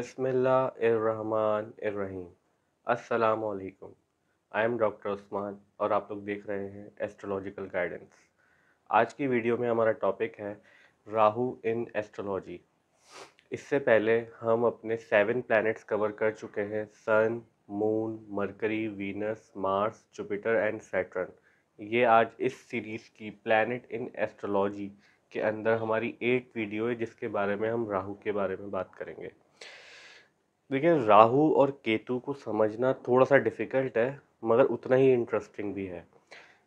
बिस्मिल्लाहिर्रहमानिर्रहीम। अस्सलामुअलैकुम। I am doctor Usman और आप लोग देख रहे हैं एस्ट्रोलॉजिकल गाइडेंस। आज की वीडियो में हमारा टॉपिक है राहु इन एस्ट्रोलॉजी। इससे पहले हम अपने 7 प्लैनेट्स कवर कर चुके हैं: sun, moon, Mercury, Venus, Mars, Jupiter and Saturn. ये आज इस सीरीज़ की प्लैनेट इन एस्ट्रोलॉजी के अंदर हमारी 8 वीडियो है जिसके बारे में हम राहु के बारे में बात करेंगे। देखिए, राहु और केतु को समझना थोड़ा सा डिफ़िकल्ट है मगर उतना ही इंटरेस्टिंग भी है।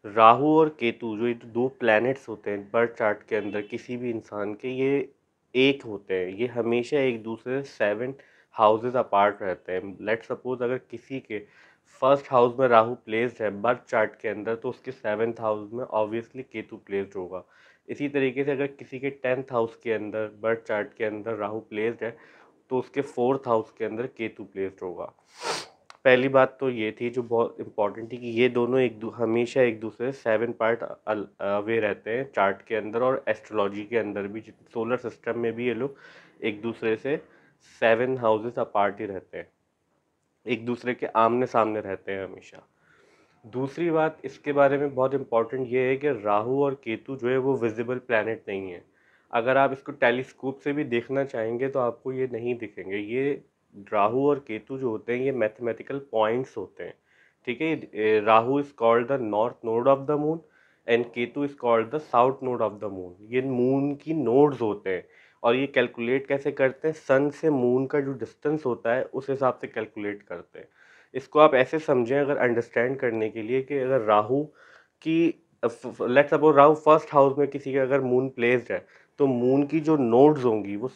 राहु और केतु जो ये दो प्लैनेट्स होते हैं बर्थ चार्ट के अंदर किसी भी इंसान के, ये एक होते हैं। ये हमेशा एक दूसरे से 7 हाउसेस अपार्ट रहते हैं। लेट सपोज अगर किसी के फर्स्ट हाउस में राहु प्लेस्ड है बर्थ चार्ट के अंदर, तो उसके 7th हाउस में ऑब्वियसली केतु प्लेस्ड होगा। इसी तरीके से अगर किसी के 10th हाउस के अंदर बर्थ चार्ट के अंदर राहु प्लेस्ड है तो उसके 4th हाउस के अंदर केतु प्लेस्ड होगा। पहली बात तो ये थी जो बहुत इंपॉर्टेंट थी कि ये दोनों हमेशा एक दूसरे से 7 पार्ट अवे रहते हैं चार्ट के अंदर, और एस्ट्रोलॉजी के अंदर भी सोलर सिस्टम में भी ये लोग एक दूसरे से 7 हाउसेस अपार्ट ही रहते हैं, एक दूसरे के आमने सामने रहते हैं हमेशा। दूसरी बात इसके बारे में बहुत इंपॉर्टेंट ये है कि राहु और केतु जो है वो विजिबल प्लैनेट नहीं है। अगर आप इसको टेलीस्कोप से भी देखना चाहेंगे तो आपको ये नहीं दिखेंगे। ये राहु और केतु जो होते हैं ये मैथमेटिकल पॉइंट्स होते हैं, ठीक है। Rahu is called the north node of the moon and Ketu is called the south node of the moon. ये मून की नोड्स होते हैं और ये कैलकुलेट कैसे करते हैं, सन से मून का जो डिस्टेंस होता है उस हिसाब से कैलकुलेट करते हैं। इसको आप ऐसे समझें अगर अंडरस्टैंड करने के लिए कि अगर राहु की let's suppose Rahu first house में किसी का अगर मून प्लेस्ड है तो मून की जो नोड्स होंगी वो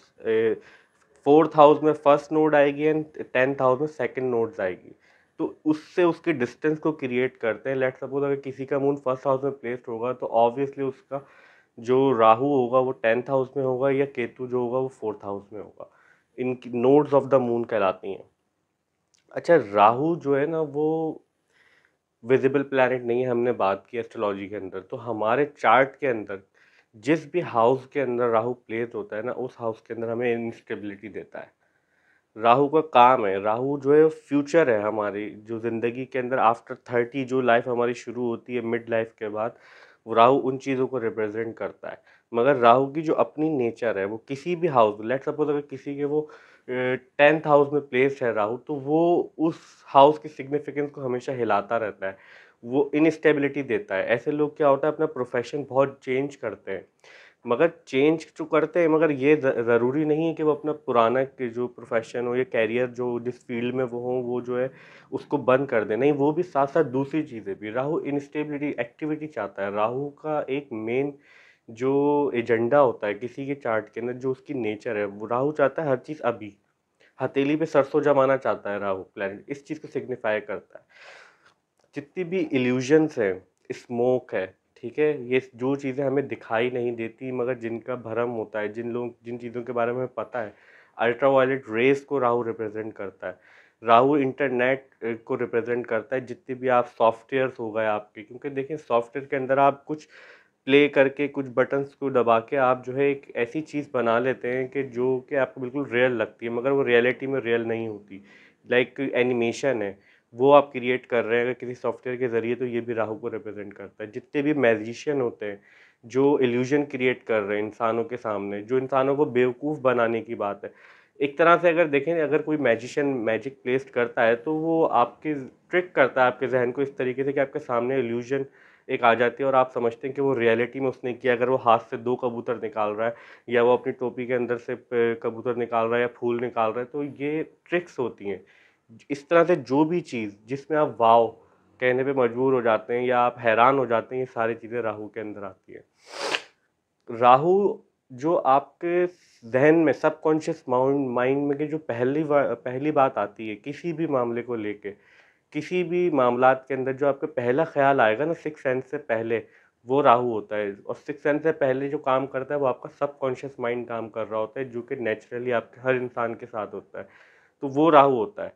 4th हाउस में फर्स्ट नोड आएगी एंड 10th हाउस में सेकंड नोड्स आएगी। तो उससे उसके डिस्टेंस को क्रिएट करते हैं। लेट्स सपोज अगर किसी का मून फर्स्ट हाउस में प्लेस्ड होगा तो ऑब्वियसली उसका जो राहु होगा वो 10th हाउस में होगा या केतु जो होगा वो 4th हाउस में होगा। इनकी नोड्स ऑफ द मून कहलाती हैं। अच्छा, राहु जो है ना वो विजिबल प्लैनेट नहीं है, हमने बात की एस्ट्रोलॉजी के अंदर। तो हमारे चार्ट के अंदर जिस भी हाउस के अंदर राहु प्लेस होता है ना, उस हाउस के अंदर हमें इंस्टेबिलिटी देता है। राहु का काम है, राहु जो है फ्यूचर है हमारी जो ज़िंदगी के अंदर आफ्टर 30 जो लाइफ हमारी शुरू होती है मिड लाइफ के बाद, वो राहु उन चीज़ों को रिप्रेजेंट करता है। मगर राहु की जो अपनी नेचर है वो किसी भी हाउस, लेट सपोज अगर किसी के वो 10th हाउस में प्लेस्ड है राहु, तो वो उस हाउस की सिग्निफिकेंस को हमेशा हिलाता रहता है, वो इनस्टेबिलिटी देता है। ऐसे लोग क्या होता है अपना प्रोफेशन बहुत चेंज करते हैं, मगर चेंज तो करते हैं मगर ये ज़रूरी नहीं है कि वो अपना पुराना के जो प्रोफेशन हो या कैरियर जो जिस फील्ड में वो हो वो जो है उसको बंद कर दें। नहीं, वो भी साथ साथ दूसरी चीज़ें भी। राहु इंस्टेबिलिटी एक्टिविटी चाहता है। राहु का एक मेन जो एजेंडा होता है किसी के चार्ट के अंदर, जो उसकी नेचर है, वो राहु चाहता है हर चीज़ अभी। हथेली पे सरसों जमाना चाहता है राहु प्लैनेट, इस चीज़ को सिग्निफाई करता है। जितनी भी इल्यूजन्स है, स्मोक है, ठीक है, ये जो चीज़ें हमें दिखाई नहीं देती मगर जिनका भ्रम होता है, जिन चीज़ों के बारे में हमें पता है, अल्ट्रावायलेट रेस को राहु रिप्रेजेंट करता है। राहु इंटरनेट को रिप्रेजेंट करता है। जितने भी आप सॉफ्टवेयर्स हो गए आपके, क्योंकि देखिए सॉफ्टवेयर के अंदर आप कुछ प्ले करके कुछ बटन्स को दबा के आप जो है एक ऐसी चीज़ बना लेते हैं कि जो कि आपको बिल्कुल रियल लगती है मगर वो रियलिटी में रियल नहीं होती। लाइक एनिमेशन है, वो आप क्रिएट कर रहे हैं अगर किसी सॉफ्टवेयर के ज़रिए, तो ये भी राहु को रिप्रेजेंट करता है। जितने भी मैजिशियन होते हैं जो इल्यूजन क्रिएट कर रहे हैं इंसानों के सामने, जो इंसानों को बेवकूफ़ बनाने की बात है, एक तरह से अगर देखें, अगर कोई मैजिशियन मैजिक प्लेस करता है तो वो आपके ट्रिक करता है आपके जहन को इस तरीके से कि आपके सामने इल्यूजन एक आ जाती है और आप समझते हैं कि वो रियलिटी में उसने किया। अगर वो हाथ से 2 कबूतर निकाल रहा है या वो अपनी टोपी के अंदर से कबूतर निकाल रहा है या फूल निकाल रहा है, तो ये ट्रिक्स होती हैं। इस तरह से जो भी चीज़ जिसमें आप वाओ कहने पे मजबूर हो जाते हैं या आप हैरान हो जाते हैं, ये सारी चीज़ें राहु के अंदर आती है। राहु जो आपके ज़हन में सबकॉन्शियस माइंड में की जो पहली बात आती है किसी भी मामले को लेके, किसी भी मामलात के अंदर जो आपका पहला ख्याल आएगा ना सिक्स सेंस से पहले, वो राहु होता है। और सिक्स सेंस से पहले जो काम करता है वो आपका सबकॉन्शियस माइंड काम कर रहा होता है, जो कि नेचुरली आपके हर इंसान के साथ होता है। तो वो राहु होता है।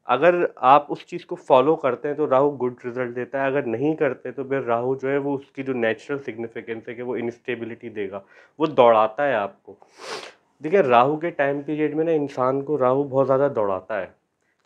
अगर आप उस चीज़ को फॉलो करते हैं तो राहु गुड रिजल्ट देता है, अगर नहीं करते तो फिर राहु जो है वो उसकी जो नेचुरल सिग्निफिकेंस है कि वो इंस्टेबिलिटी देगा, वो दौड़ाता है आपको। देखिए, राहु के टाइम पीरियड में ना इंसान को राहु बहुत ज़्यादा दौड़ाता है।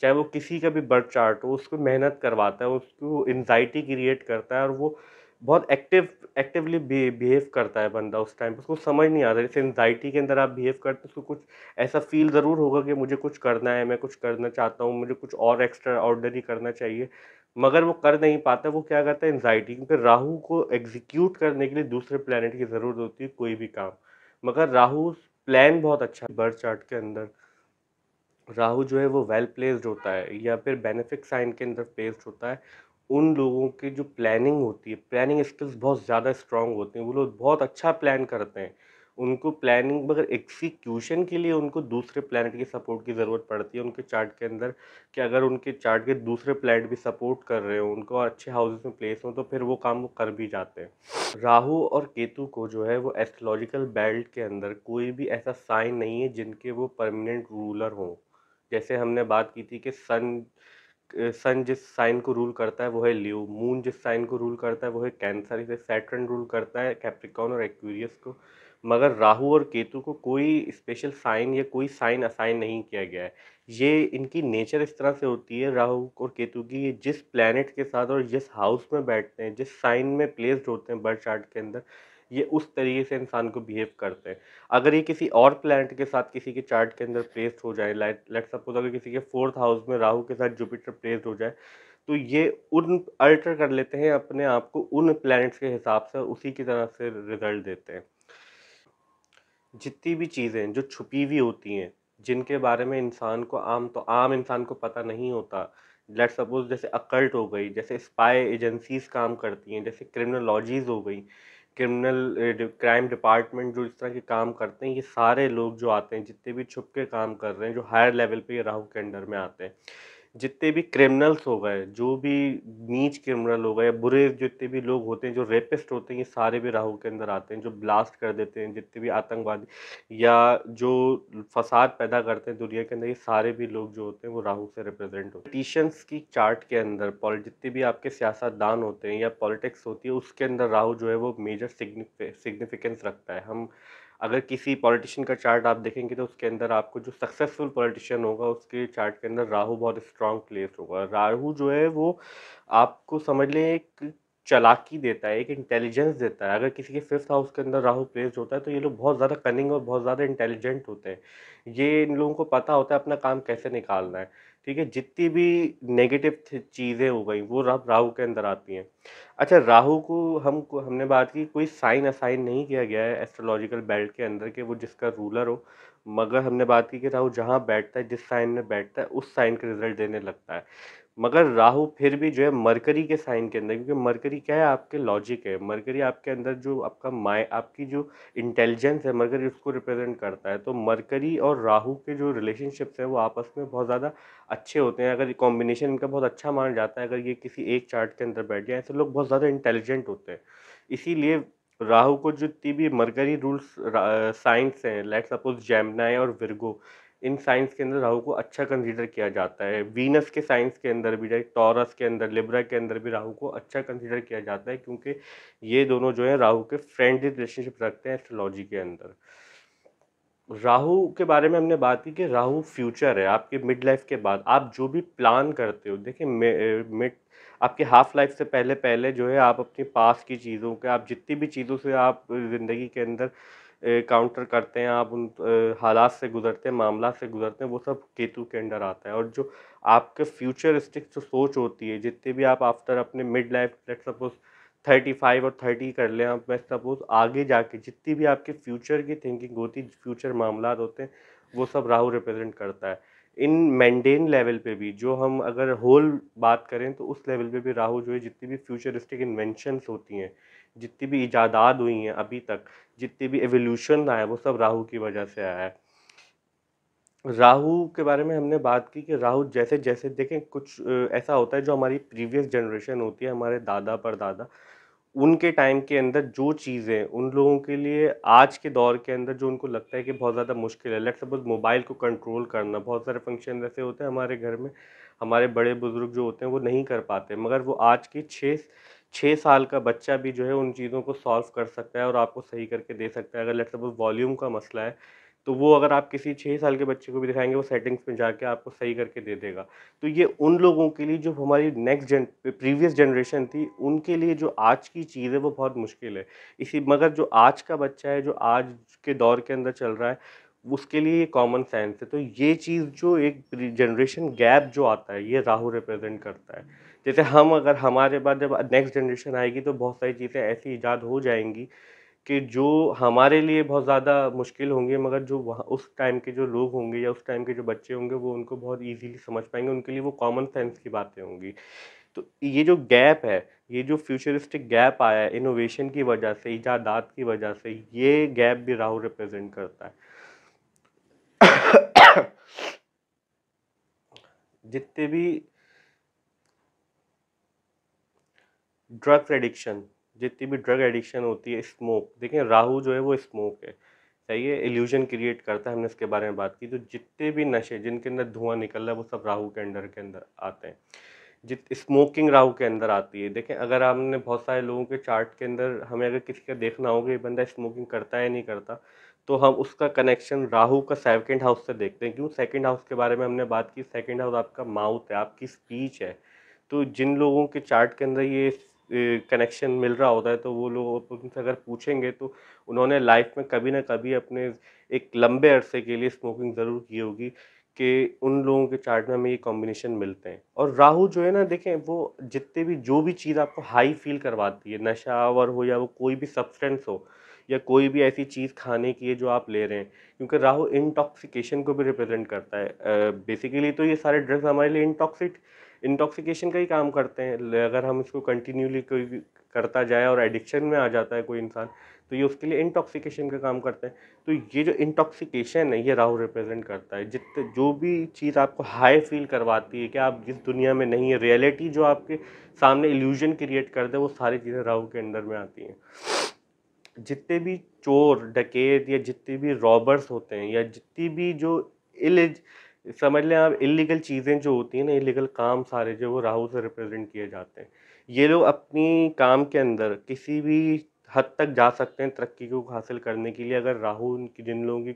चाहे वो किसी का भी बर्थ चार्ट हो, उसको मेहनत करवाता है, उसको एंग्ज़ायटी क्रिएट करता है और वो बहुत एक्टिवली बिहेव करता है बंदा उस टाइम पे। उसको समझ नहीं आता, जैसे एंग्ज़ायटी के अंदर आप बिहेव करते हो, उसको कुछ ऐसा फ़ील ज़रूर होगा कि मुझे कुछ करना है, मैं कुछ करना चाहता हूँ, मुझे कुछ और एक्स्ट्रा ऑर्डिनरी करना चाहिए, मगर वो कर नहीं पाता। वो क्या करता है, एंग्ज़ायटी, क्योंकि राहु को एग्ज़ीक्यूट करने के लिए दूसरे प्लैनेट की ज़रूरत होती है कोई भी काम। मगर राहु प्लान बहुत अच्छा बर्थ चार्ट के अंदर राहु जो है वो वेल प्लेस्ड होता है या फिर बेनिफिक साइन के अंदर प्लेस्ड होता है। उन लोगों की जो प्लानिंग होती है, प्लानिंग स्किल्स बहुत ज़्यादा स्ट्रांग होती हैं, वो लोग बहुत अच्छा प्लान करते हैं। उनको प्लानिंग मगर एग्जीक्यूशन के लिए उनको दूसरे प्लैनेट की सपोर्ट की ज़रूरत पड़ती है उनके चार्ट के अंदर, कि अगर उनके चार्ट के दूसरे प्लैनेट भी सपोर्ट कर रहे हो उनको, अच्छे हाउसेस में प्लेस हो, तो फिर वो काम वो कर भी जाते हैं। राहु और केतु को जो है वो एस्ट्रोलॉजिकल बेल्ट के अंदर कोई भी ऐसा साइन नहीं है जिनके वो परमानेंट रूलर हों। जैसे हमने बात की थी कि सन जिस साइन को रूल करता है वो है लियो, मून जिस साइन को रूल करता है वो है कैंसर, इसे सैटर्न रूल करता है कैप्रिकॉर्न और एक्वेरियस को। मगर राहु और केतु को कोई स्पेशल साइन या कोई साइन असाइन नहीं किया गया है। ये इनकी नेचर इस तरह से होती है राहु और केतु की, ये जिस प्लैनेट के साथ और जिस हाउस में बैठते हैं, जिस साइन में प्लेस्ड होते हैं बर्थ चार्ट के अंदर, ये उस तरीके से इंसान को बिहेव करते हैं। अगर ये किसी और प्लैनेट के साथ किसी के चार्ट के अंदर प्लेस्ड हो जाए, लेट सपोज अगर किसी के 4th हाउस में राहु के साथ जुपिटर प्लेस्ड हो जाए, तो ये उन अल्टर कर लेते हैं अपने आप को उन प्लैनेट्स के हिसाब से, उसी की तरह से रिजल्ट देते हैं। जितनी भी चीज़ें जो छुपी हुई होती हैं, जिनके बारे में इंसान को आम इंसान को पता नहीं होता, लेट्स सपोज जैसे अकल्ट हो गई, जैसे स्पाई एजेंसीज काम करती हैं, जैसे क्रिमिनोलॉजीज हो गई, क्राइम डिपार्टमेंट जो इस तरह के काम करते हैं, ये सारे लोग जो आते हैं, जितने भी छुप के काम कर रहे हैं, जो हायर लेवल पे ये राहु के अंडर में आते हैं, जितने भी क्रिमिनल्स हो गए, जो भी नीच क्रिमिनल हो गए या बुरे जितने भी लोग होते हैं, जो रेपिस्ट होते हैं, ये सारे भी राहु के अंदर आते हैं। जो ब्लास्ट कर देते हैं, जितने भी आतंकवादी या जो फसाद पैदा करते हैं दुनिया के अंदर, ये सारे भी लोग जो होते हैं वो राहु से रिप्रेजेंट होते हैं। पॉलिटिशियंस की चार्ट के अंदर जितने भी आपके सियासतदान होते हैं या पॉलिटिक्स होती है, उसके अंदर राहु जो है वो मेजर सिग्निफिकेंस रखता है। हम अगर किसी पॉलिटिशियन का चार्ट आप देखेंगे तो उसके अंदर आपको जो सक्सेसफुल पॉलिटिशियन होगा उसके चार्ट के अंदर राहु बहुत स्ट्रांग प्लेस होगा। राहु जो है वो आपको समझ लें एक चालाकी देता है, एक इंटेलिजेंस देता है। अगर किसी के 5th हाउस के अंदर राहु प्लेस होता है तो ये लोग बहुत ज़्यादा कनिंग और बहुत ज़्यादा इंटेलिजेंट होते हैं। ये इन लोगों को पता होता है अपना काम कैसे निकालना है। ठीक है, जितनी भी नेगेटिव चीज़ें हो गई वो राहु के अंदर आती हैं। अच्छा, राहु को हमने बात की, कोई साइन असाइन नहीं किया गया है एस्ट्रोलॉजिकल बेल्ट के अंदर कि वो जिसका रूलर हो, मगर हमने बात की कि राहु जहाँ बैठता है, जिस साइन में बैठता है, उस साइन का रिजल्ट देने लगता है। मगर राहु फिर भी जो है मरकरी के साइन के अंदर, क्योंकि मरकरी क्या है, आपके लॉजिक है, मरकरी आपके अंदर जो आपका आपकी जो इंटेलिजेंस है, मरकरी उसको रिप्रेजेंट करता है। तो मरकरी और राहु के जो रिलेशनशिप्स है वो आपस में बहुत ज़्यादा अच्छे होते हैं। अगर कॉम्बिनेशन इनका बहुत अच्छा माना जाता है, अगर ये किसी एक चार्ट के अंदर बैठ जाए, ऐसे लोग बहुत ज़्यादा इंटेलिजेंट होते हैं। इसीलिए राहु को जितनी भी मरकरी रूल्स साइंस हैं, लाइक सपोज जेमिनी और विर्गो, इन साइंस के अंदर राहु को अच्छा कंसीडर किया जाता है। वीनस के साइंस के अंदर भी, लाइक टॉरस के अंदर, लिब्रा के अंदर भी राहु को अच्छा कंसीडर किया जाता है, क्योंकि ये दोनों जो है राहु के फ्रेंडली रिलेशनशिप रखते हैं एस्ट्रोलॉजी के अंदर। राहु के बारे में हमने बात की कि राहु फ्यूचर है, आपके मिड लाइफ के बाद आप जो भी प्लान करते हो, देखिए मिड आपके हाफ लाइफ से पहले पहले जो है आप अपनी पास की चीज़ों के, आप जितनी भी चीज़ों से आप ज़िंदगी के अंदर काउंटर करते हैं, आप उन हालात से गुजरते हैं, मामला से गुजरते हैं, वो सब केतु के अंडर आता है। और जो आपके फ्यूचरिस्टिक जो सोच होती है, जितने भी आप आफ्टर अपने मिड लाइफ, लेट सपोज 35 और 30 कर लें आप, मैं सपोज आगे जाके जितनी भी आपके फ्यूचर की थिंकिंग होती है, फ्यूचर मामला होते हैं, वो सब राहु रिप्रेजेंट करता है। इन मेंडेन लेवल पे भी, जो हम अगर होल बात करें तो उस लेवल पे भी राहु जो है, जितनी भी फ्यूचरिस्टिक इन्वेंशंस होती हैं, जितनी भी इजादात हुई हैं अभी तक, जितनी भी एवोल्यूशन आया है, वो सब राहु की वजह से आया है। राहु के बारे में हमने बात की कि राहु जैसे जैसे देखें, कुछ ऐसा होता है जो हमारी प्रीवियस जनरेशन होती है, हमारे दादा परदादा, उनके टाइम के अंदर जो चीज़ें उन लोगों के लिए आज के दौर के अंदर जो उनको लगता है कि बहुत ज़्यादा मुश्किल है, लेट्स सपोज मोबाइल को कंट्रोल करना, बहुत सारे फंक्शन ऐसे होते हैं हमारे घर में, हमारे बड़े बुजुर्ग जो होते हैं वो नहीं कर पाते, मगर वो आज की 6 साल का बच्चा भी जो है उन चीज़ों को सॉल्व कर सकता है और आपको सही करके दे सकता है। अगर लेट्स सपोज वॉल्यूम का मसला है, तो वो अगर आप किसी 6 साल के बच्चे को भी दिखाएँगे, वो सेटिंग्स में जाके आपको सही करके दे देगा। तो ये उन लोगों के लिए जो हमारी प्रीवियस जनरेशन थी, उनके लिए जो आज की चीज़ है वो बहुत मुश्किल है। मगर जो आज का बच्चा है, जो आज के दौर के अंदर चल रहा है, उसके लिए ये कॉमन सेंस है। तो ये चीज़ जो एक जनरेशन गैप जो आता है, ये राहु रिप्रेज़ेंट करता है। जैसे हम अगर हमारे बाद जब नेक्स्ट जनरेशन आएगी तो बहुत सारी चीज़ें ऐसी ईज़ाद हो जाएँगी कि जो हमारे लिए बहुत ज़्यादा मुश्किल होंगी, मगर जो वहाँ उस टाइम के जो लोग होंगे या उस टाइम के जो बच्चे होंगे, वो उनको बहुत ईज़िली समझ पाएँगे, उनके लिए वो कॉमन सेंस की बातें होंगी। तो ये जो गैप है, ये जो फ्यूचरिस्टिक गैप आया है इनोवेशन की वजह से, इजादात की वजह से, ये गैप भी राहु रिप्रेज़ेंट करता है। जितने भी ड्रग्स एडिक्शन जितनी भी ड्रग एडिक्शन होती है, स्मोक, देखिए राहु जो है वो स्मोक है, सही है, इल्यूजन क्रिएट करता है, हमने इसके बारे में बात की। तो जितने भी नशे जिनके अंदर धुआं निकल रहा है वो सब राहु के अंदर आते हैं। जित स्मोकिंग राहु के अंदर आती है। देखें, अगर हमने बहुत सारे लोगों के चार्ट के अंदर हमें अगर किसी का देखना होगा ये बंदा स्मोकिंग करता है या नहीं करता, तो हम उसका कनेक्शन राहु का सेकंड हाउस से देखते हैं। क्यों? सेकंड हाउस के बारे में हमने बात की, सेकंड हाउस आपका माउथ है, आपकी स्पीच है। तो जिन लोगों के चार्ट के अंदर ये कनेक्शन मिल रहा होता है, तो वो लोग उनसे अगर पूछेंगे तो उन्होंने लाइफ में कभी ना कभी अपने एक लंबे अरसे के लिए स्मोकिंग ज़रूर की होगी, कि उन लोगों के चार्ट में हमें ये कॉम्बिनेशन मिलते हैं। और राहु जो है ना, देखें, वो जितने भी जो भी चीज़ आपको हाई फील करवाती है, नशावर हो या वो कोई भी सब्सटेंस हो या कोई भी ऐसी चीज़ खाने की है जो आप ले रहे हैं, क्योंकि राहु इंटॉक्सिकेशन को भी रिप्रेजेंट करता है। बेसिकली तो ये सारे ड्रग्स हमारे लिए इंटॉक्सिकेशन का ही काम करते हैं। अगर हम इसको कंटिन्यूली कोई भी करता जाए और एडिक्शन में आ जाता है कोई इंसान, तो ये उसके लिए इंटॉक्सिकेशन का काम करते हैं। तो ये जो इंटॉक्सिकेशन है, ये राहु रिप्रेजेंट करता है। जो भी चीज़ आपको हाई फील करवाती है कि आप जिस दुनिया में नहीं है, रियलिटी जो आपके सामने इल्यूजन क्रिएट कर दे, वो सारी चीज़ें राहु के अंडर में आती हैं। जितने भी चोर डकैत या जितने भी रॉबर्स होते हैं, या जितनी भी जो इलिज समझ लें आप, इलीगल चीज़ें जो होती हैं ना, इलीगल काम सारे जो वो राहु से रिप्रेजेंट किए जाते हैं। ये लोग अपनी काम के अंदर किसी भी हद तक जा सकते हैं तरक्की को हासिल करने के लिए, अगर राहु उनकी जिन लोगों की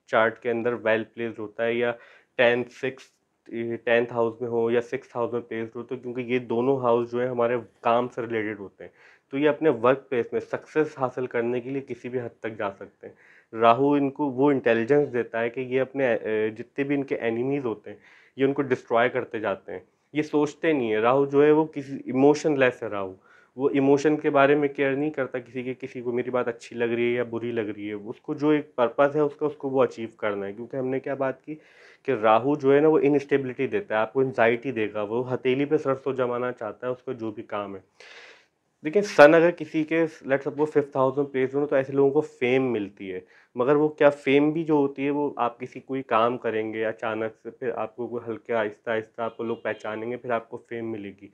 चार्ट के अंदर वेल प्लेस्ड होता है, या टेंथ सिक्स 10th हाउस में हो या 6th हाउस में प्लेस्ड हो, तो क्योंकि ये दोनों हाउस जो है हमारे काम से रिलेटेड होते हैं, तो ये अपने वर्क प्लेस में सक्सेस हासिल करने के लिए किसी भी हद तक जा सकते हैं। राहु इनको वो इंटेलिजेंस देता है कि ये अपने जितने भी इनके एनिमीज होते हैं, ये उनको डिस्ट्रॉय करते जाते हैं। ये सोचते नहीं है, राहु जो है वो किसी इमोशनलेस है। राहु वो इमोशन के बारे में केयर नहीं करता, किसी को मेरी बात अच्छी लग रही है या बुरी लग रही है, उसको जो एक पर्पस है उसका, उसको वो अचीव करना है। क्योंकि हमने क्या बात की कि राहु जो है ना, वो इनस्टेबिलिटी देता है, आपको एंजाइटी देगा, वो हथेली पे सरसों जमाना चाहता है, उसको जो भी काम है। देखिए, सन अगर किसी के लेट्स सपोज 5th हाउस में प्लेस हो, तो ऐसे लोगों को फेम मिलती है। मगर वो क्या, फेम भी जो होती है वो आप किसी कोई काम करेंगे अचानक से, फिर आपको कोई हल्के आहिस्ता आहिस्ता आपको लोग पहचानेंगे, फिर आपको फेम मिलेगी।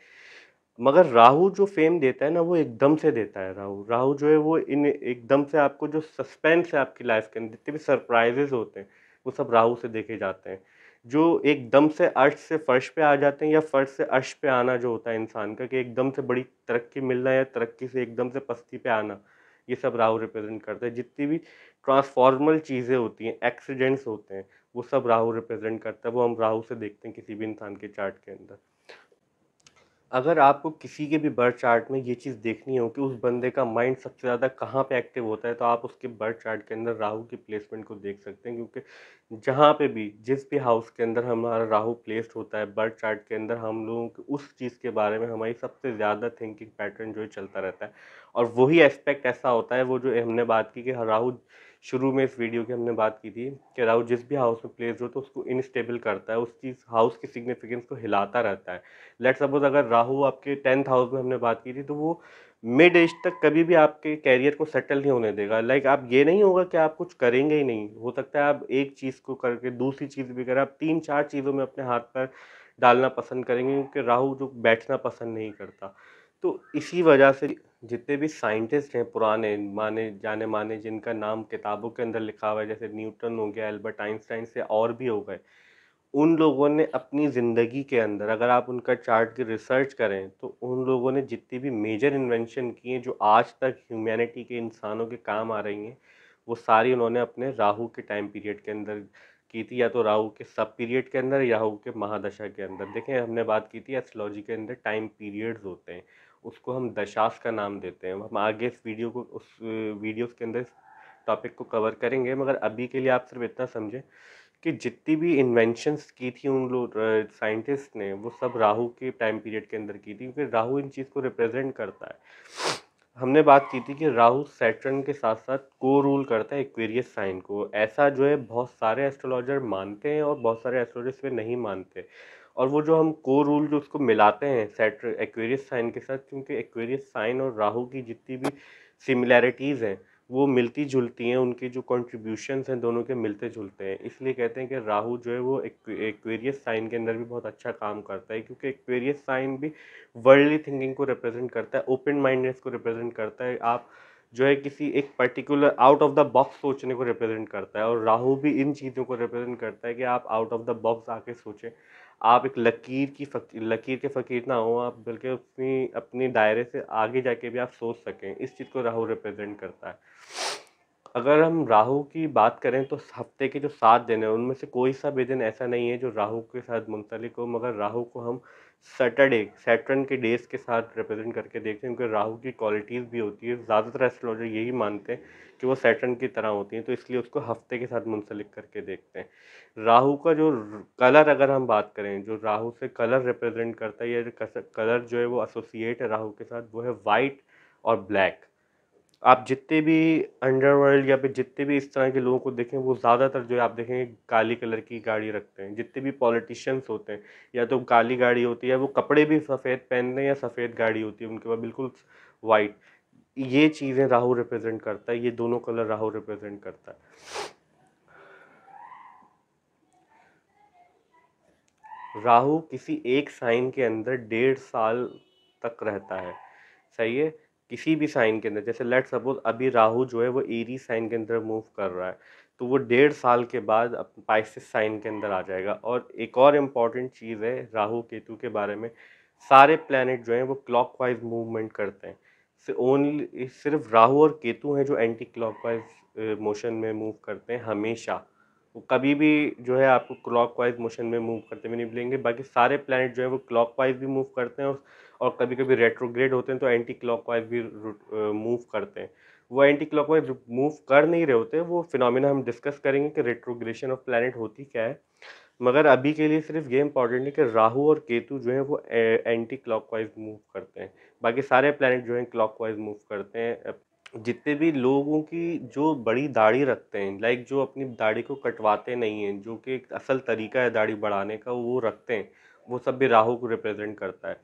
मगर राहु जो फेम देता है ना, वो एकदम से देता है। राहु राहु जो है वो इन एकदम से आपको जो सस्पेंस है आपकी लाइफ के अंदर, जितने भी सरप्राइजेस होते हैं, वो सब राहु से देखे जाते हैं। जो एकदम से अर्श से फर्श पे आ जाते हैं, या फर्श से अर्श पे आना जो होता है इंसान का, कि एकदम से बड़ी तरक्की मिलना या तरक्की से एकदम से पस्ती पे आना, ये सब राहु रिप्रेजेंट करता है। जितनी भी ट्रांसफॉर्मल चीज़ें होती हैं, एक्सीडेंट्स होते हैं, वो सब राहु रिप्रेजेंट करता है। वो हम राहु से देखते हैं किसी भी इंसान के चार्ट के अंदर। अगर आपको किसी के भी बर्थ चार्ट में ये चीज़ देखनी हो कि उस बंदे का माइंड सबसे ज़्यादा कहाँ पे एक्टिव होता है, तो आप उसके बर्थ चार्ट के अंदर राहु की प्लेसमेंट को देख सकते हैं। क्योंकि जहाँ पे भी जिस भी हाउस के अंदर हमारा राहु प्लेस्ड होता है बर्थ चार्ट के अंदर, हम लोगों को उस चीज़ के बारे में हमारी सबसे ज़्यादा थिंकिंग पैटर्न जो है चलता रहता है। और वही एस्पेक्ट ऐसा होता है, वो जो हमने बात की कि राहु, शुरू में इस वीडियो की हमने बात की थी कि राहु जिस भी हाउस में प्लेस्ड हो तो उसको इनस्टेबल करता है, उस चीज़ हाउस की सिग्निफिकेंस को हिलाता रहता है। लेट्स सपोज अगर राहु आपके 10th हाउस में हमने बात की थी, तो वो मिड एज तक कभी भी आपके कैरियर को सेटल नहीं होने देगा। लाइक आप ये नहीं होगा कि आप कुछ करेंगे ही नहीं, हो सकता है आप एक चीज़ को करके दूसरी चीज़ भी करें, आप 3-4 चीज़ों में अपने हाथ पैर डालना पसंद करेंगे, क्योंकि राहु जो बैठना पसंद नहीं करता। तो इसी वजह से जितने भी साइंटिस्ट हैं पुराने माने जाने माने, जिनका नाम किताबों के अंदर लिखा हुआ है, जैसे न्यूटन हो गया, एल्बर्ट आइंस्टाइन से और भी हो गए, उन लोगों ने अपनी ज़िंदगी के अंदर अगर आप उनका चार्ट की रिसर्च करें, तो उन लोगों ने जितनी भी मेजर इन्वेंशन की हैं जो आज तक ह्यूमैनिटी के इंसानों के काम आ रही हैं, वो सारी उन्होंने अपने राहु के टाइम पीरियड के अंदर की थी, या तो राहु के सब पीरियड के अंदर या राहु के महादशा के अंदर। देखें, हमने बात की थी एस्ट्रोलॉजी के अंदर टाइम पीरियड्स होते हैं, उसको हम दशाश का नाम देते हैं। हम आगे इस वीडियो को उस वीडियोस के अंदर टॉपिक को कवर करेंगे, मगर अभी के लिए आप सिर्फ इतना समझें कि जितनी भी इन्वेंशंस की थी उन लोग साइंटिस्ट ने, वो सब राहु के टाइम पीरियड के अंदर की थी, क्योंकि राहु इन चीज़ को रिप्रेजेंट करता है। हमने बात की थी कि राहु सैटर्न के साथ साथ को रूल करता है एक्वेरियस साइन को। ऐसा जो है बहुत सारे एस्ट्रोलॉजर मानते हैं और बहुत सारे एस्ट्रोलॉजर्स वे नहीं मानते। और वो जो हम को रूल जो उसको मिलाते हैं सैटर्न एक्वेरियस साइन के साथ, क्योंकि एक्वेरियस साइन और राहु की जितनी भी सिमिलैरिटीज़ हैं वो मिलती जुलती हैं, उनके जो कॉन्ट्रीब्यूशंस हैं दोनों के मिलते जुलते हैं। इसलिए कहते हैं कि राहु जो है वो एक्वेरियस साइन के अंदर भी बहुत अच्छा काम करता है, क्योंकि एक्वेरियस साइन भी वर्ल्डली थिंकिंग को रिप्रेजेंट करता है, ओपन माइंडनेस को रिप्रेजेंट करता है। आप जो है किसी एक particular out of the box सोचने को रिप्रेजेंट करता है, और राहु भी इन चीज़ों को रिप्रेजेंट करता है कि आप आउट ऑफ द बॉक्स आके सोचें। आप एक लकीर के फ़कीर ना हो आप, बल्कि अपनी अपनी दायरे से आगे जाके भी आप सोच सकें। इस चीज़ को राहु रिप्रेजेंट करता है। अगर हम राहु की बात करें तो हफ्ते के जो 7 दिन हैं उनमें से कोई सा भी दिन ऐसा नहीं है जो राहु के साथ मुंसलिक हो, मगर राहु को हम सैटर्न के डेज के साथ रिप्रेजेंट करके देखते हैं, क्योंकि राहु की क्वालिटीज़ भी होती है। ज़्यादातर एस्ट्रोलॉजर यही मानते हैं कि वो सैटर्न की तरह होती हैं, तो इसलिए उसको हफ्ते के साथ मुंसलिक करके देखते हैं। राहु का जो कलर, अगर हम बात करें जो राहु से कलर रिप्रेजेंट करता है, या जो कलर जो है वो एसोसिएट है राहु के साथ, वो है वाइट और ब्लैक। आप जितने भी अंडरवर्ल्ड या फिर जितने भी इस तरह के लोगों को देखें, वो ज़्यादातर जो है आप देखेंगे काली कलर की गाड़ी रखते हैं। जितने भी पॉलिटिशियंस होते हैं, या तो काली गाड़ी होती है, वो कपड़े भी सफ़ेद पहनते हैं, या सफ़ेद गाड़ी होती है उनके पास बिल्कुल वाइट। ये चीज़ें राहु रिप्रेजेंट करता है, ये दोनों कलर राहु रिप्रेजेंट करता है। राहु किसी एक साइन के अंदर 1.5 साल तक रहता है, सही है। किसी भी साइन के अंदर, जैसे लेट सपोज अभी राहु जो है वो एरी साइन के अंदर मूव कर रहा है, तो वो 1.5 साल के बाद पाइसेस साइन के अंदर आ जाएगा। और एक और इम्पॉर्टेंट चीज़ है राहु केतु के बारे में, सारे प्लैनेट जो हैं वो क्लॉकवाइज मूवमेंट करते हैं। ओनली सिर्फ राहु और केतु हैं जो एंटी क्लॉकवाइज मोशन में मूव करते हैं हमेशा। वो कभी भी जो है आपको क्लॉकवाइज मोशन में मूव करते हुए नहीं मिलेंगे। बाकी सारे प्लैनेट जो है वो क्लॉकवाइज भी मूव करते हैं, और कभी कभी रेट्रोग्रेड होते हैं तो एंटी क्लॉकवाइज भी मूव करते हैं। वो एंटी क्लॉकवाइज मूव कर नहीं रहे होते, वो फिनोमिना हम डिस्कस करेंगे कि रेट्रोग्रेशन ऑफ प्लैनेट होती क्या है। मगर अभी के लिए सिर्फ ये इंपॉर्टेंट है कि राहु और केतु जो है वो एंटी क्लॉकवाइज मूव करते हैं। बाकी सारे प्लैनेट जो हैं क्लॉकवाइज मूव करते हैं। जितने भी लोगों की जो बड़ी दाढ़ी रखते हैं, लाइक जो अपनी दाढ़ी को कटवाते नहीं हैं, जो कि एक असल तरीका है दाढ़ी बढ़ाने का, वो रखते हैं, वो सब भी राहु को रिप्रेजेंट करता है।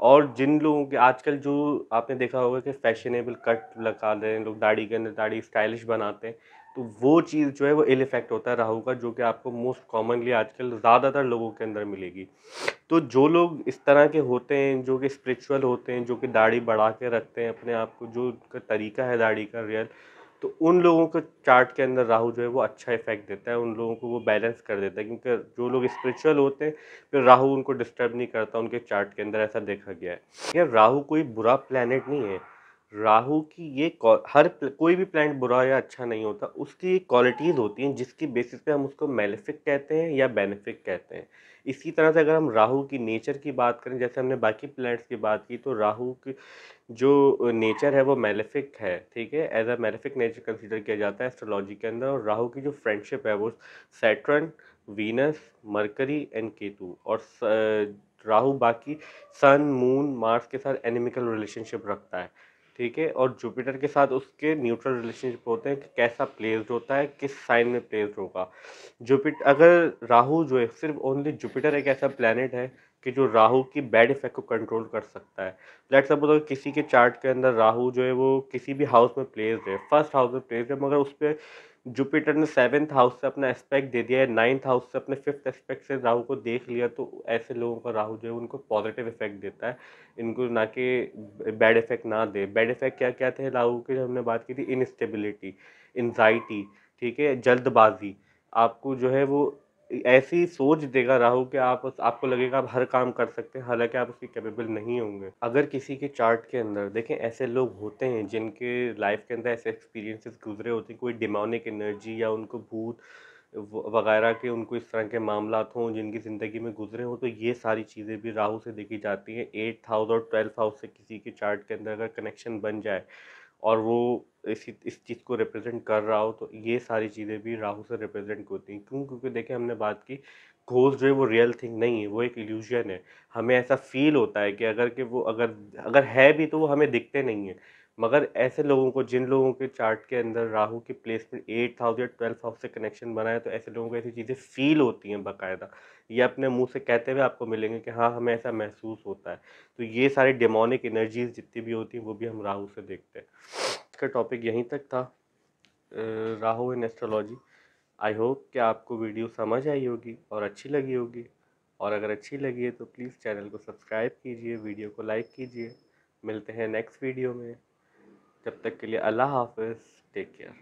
और जिन लोगों के आजकल जो आपने देखा होगा कि फैशनेबल कट लगा रहे हैं लोग दाढ़ी के अंदर, दाढ़ी स्टाइलिश बनाते हैं, तो वो चीज़ जो है वो इल इफेक्ट होता है राहु का, जो कि आपको मोस्ट कॉमनली आजकल ज़्यादातर लोगों के अंदर मिलेगी। तो जो लोग इस तरह के होते हैं, जो कि स्पिरिचुअल होते हैं, जो कि दाढ़ी बढ़ा के रखते हैं अपने आप को, जो उनका तरीका है दाढ़ी का रियल, तो उन लोगों को चार्ट के अंदर राहु जो है वो अच्छा इफेक्ट देता है, उन लोगों को वो बैलेंस कर देता है। क्योंकि जो लोग स्पिरिचुअल होते हैं फिर राहु उनको डिस्टर्ब नहीं करता उनके चार्ट के अंदर, ऐसा देखा गया है। यार राहु कोई बुरा प्लैनेट नहीं है। राहु की ये कोई भी प्लैनेट बुरा या अच्छा नहीं होता, उसकी क्वालिटीज़ होती हैं जिसकी बेसिस पे हम उसको मेलेफिक कहते हैं या बेनिफिक कहते हैं। इसी तरह से अगर हम राहु की नेचर की बात करें, जैसे हमने बाकी प्लैनेट्स की बात की, तो राहु की जो नेचर है वो मेलेफिक है, ठीक है, as a malefic nature consider किया जाता है एस्ट्रोलॉजी के अंदर। और राहु की जो फ्रेंडशिप है वो Saturn, Venus, mercury and Ketu, और राहु बाकी सन, मून, मार्स के साथ एनिमिकल रिलेशनशिप रखता है, ठीक है। और जुपिटर के साथ उसके न्यूट्रल रिलेशनशिप होते हैं कि कैसा प्लेस्ड होता है, किस साइन में प्लेस्ड होगा। जुपिटर, अगर राहु जो है, सिर्फ ओनली जुपिटर एक ऐसा प्लैनेट है कि जो राहु की बैड इफेक्ट को कंट्रोल कर सकता है। लेट्स सपोज अगर किसी के चार्ट के अंदर राहु जो है वो किसी भी हाउस में प्लेस्ड है, फर्स्ट हाउस में प्लेस्ड है, मगर उस पर जुपिटर ने 7th हाउस से अपना एस्पेक्ट दे दिया है, 9th हाउस से अपने 5th एस्पेक्ट से राहु को देख लिया, तो ऐसे लोगों का राहु जो है उनको पॉजिटिव इफेक्ट देता है, इनको ना कि बैड इफेक्ट ना दे। बैड इफेक्ट क्या क्या थे राहु के, हमने बात की थी इनस्टेबिलिटी, एंजाइटी, ठीक है, जल्दबाजी, आपको जो है वो ऐसी सोच देगा राहु कि आपको लगेगा आप हर काम कर सकते हैं, हालांकि आप उसके कैपेबल नहीं होंगे। अगर किसी के चार्ट के अंदर देखें, ऐसे लोग होते हैं जिनके लाइफ के अंदर ऐसे एक्सपीरियंसेस गुजरे होते हैं, कोई डिमोनिक एनर्जी या उनको भूत वगैरह के उनको इस तरह के मामलात हों जिनकी ज़िंदगी में गुजरे हों, तो ये सारी चीज़ें भी राहु से देखी जाती हैं। 8th हाउस और 12th हाउस से किसी के चार्ट के अंदर अगर कनेक्शन बन जाए और वो इस चीज़ को रिप्रेजेंट कर रहा हो, तो ये सारी चीज़ें भी राहु से रिप्रेजेंट होती हैं। क्यों? क्योंकि देखिए, हमने बात की, घोस्ट जो है वो रियल थिंग नहीं है, वो एक इल्यूजन है। हमें ऐसा फील होता है कि अगर अगर है भी तो वो हमें दिखते नहीं है। मगर ऐसे लोगों को, जिन लोगों के चार्ट के अंदर राहु की प्लेसमेंट 8th हाउस या 12th हाउस से कनेक्शन बना है, तो ऐसे लोगों को ऐसी चीज़ें फील होती हैं बाकायदा। ये अपने मुंह से कहते हुए आपको मिलेंगे कि हाँ, हमें ऐसा महसूस होता है। तो ये सारी डेमोनिक एनर्जीज जितनी भी होती हैं, वो भी हम राहु से देखते हैं। इसका टॉपिक यहीं तक था, Rahu in astrology. I hope कि आपको वीडियो समझ आई होगी और अच्छी लगी होगी, और अगर अच्छी लगी है तो प्लीज़ चैनल को सब्सक्राइब कीजिए, वीडियो को लाइक कीजिए। मिलते हैं नेक्स्ट वीडियो में। जब तक के लिए अल्लाह हाफ़िज़, टेक केयर।